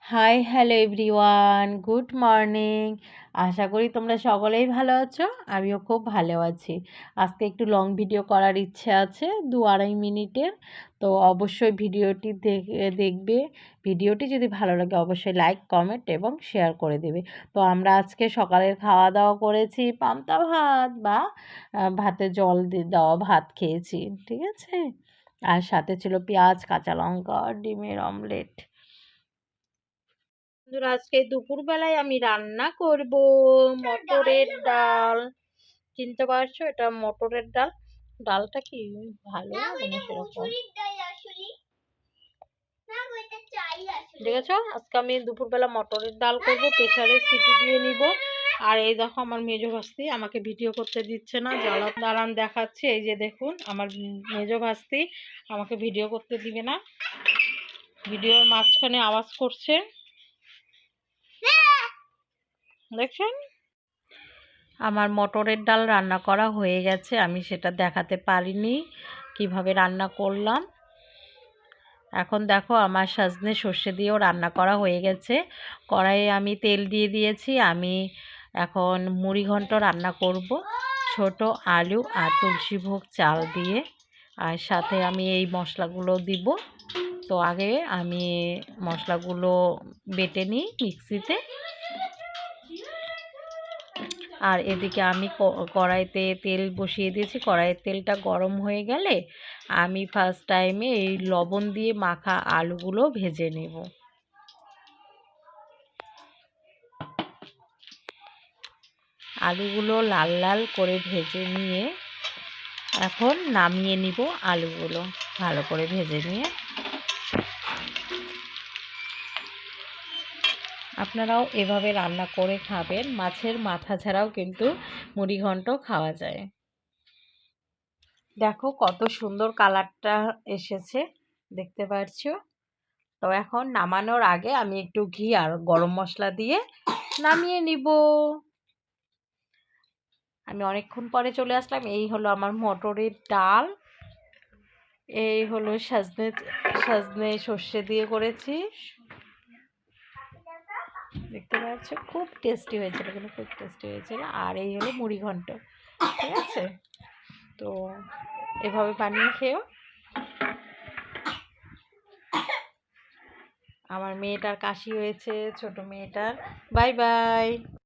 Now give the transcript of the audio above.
High hello everyone, good morning. আশা করি তোমরা সকলেই ভালো আছো। আমিও খুব ভালো আছি। আজকে একটু লং ভিডিও করার ইচ্ছে আছে, 2-2.5 মিনিটের। তো অবশ্যই ভিডিওটি দেখবে। ভিডিওটি যদি ভালো লাগে অবশ্যই লাইক, কমেন্ট এবং শেয়ার করে দেবে। তো আমরা আজকে সকালের খাওয়া দাওয়া করেছি পান্তা ভাত বা ভাতে জল দেওয়া ভাত খেয়েছি, ঠিক আছে। আর সাথে ছিল পেঁয়াজ, কাঁচা লঙ্কা, ডিমের অমলেট। বন্ধুরা, আজকে দুপুরবেলায় আমি রান্না করব মটরের ডাল। চিনতে পারছো? এটা মটরের ডাল। ডালটা কি ভালো লাগে না সেরকম, দেখেছো? আজকে আমি দুপুরবেলা মটরের ডাল করব, প্রেসারে সিটি দিয়ে নিব। আর এই দেখো আমার মেজো ভাস্তি আমাকে ভিডিও করতে দিচ্ছে না, দাঁড়ান দেখাচ্ছি। এই যে দেখুন আমার মেজো ভাস্তি আমাকে ভিডিও করতে দিবে না, ভিডিওর মাঝখানে আওয়াজ করছে, দেখছেন? আমার মটরের ডাল রান্না করা হয়ে গেছে, আমি সেটা দেখাতে পারিনি কিভাবে রান্না করলাম। এখন দেখো আমার সজনে সর্ষে দিয়েও রান্না করা হয়ে গেছে। কড়াইয়ে আমি তেল দিয়ে দিয়েছি। আমি এখন মুড়ি ঘন্ট রান্না করব, ছোট আলু আর তুলসী ভোগ চাল দিয়ে। আর সাথে আমি এই মশলাগুলো দিব। তো আগে আমি মশলাগুলো বেটে নিই মিক্সিতে। আর এদিকে আমি কড়াইতে তেল বসিয়ে দিয়েছি। কড়াইয়ের তেলটা গরম হয়ে গেলে আমি ফার্স্ট টাইমে এই লবণ দিয়ে মাখা আলুগুলো ভেজে নেব। আলুগুলো লাল লাল করে ভেজে নিয়ে এখন নামিয়ে নিব। আলুগুলো ভালো করে ভেজে নিয়ে আপনারাও এভাবে রান্না করে খাবেন। মাছের মাথা ছাড়াও কিন্তু মুড়ি ঘন্ট খাওয়া যায়। দেখো কত সুন্দর কালারটা এসেছে, দেখতে পাচ্ছো? তো এখন নামানোর আগে আমি একটু ঘি আর গরম মশলা দিয়ে নামিয়ে নিব। আমি অনেকক্ষণ পরে চলে আসলাম। এই হলো আমার মটরের ডাল, এই হলো সজনে সর্ষে দিয়ে করেছি, দেখতে পাচ্ছ? খুব টেস্টি হয়েছিল, কিন্তু খুব টেস্টি হয়েছিল। আর এই হলো মুড়ি ঘন্ট, ঠিক আছে? তো এভাবে বানিয়ে খেও। আমার মেয়েটার কাশি হয়েছে, ছোট মেয়েটার। Bye bye.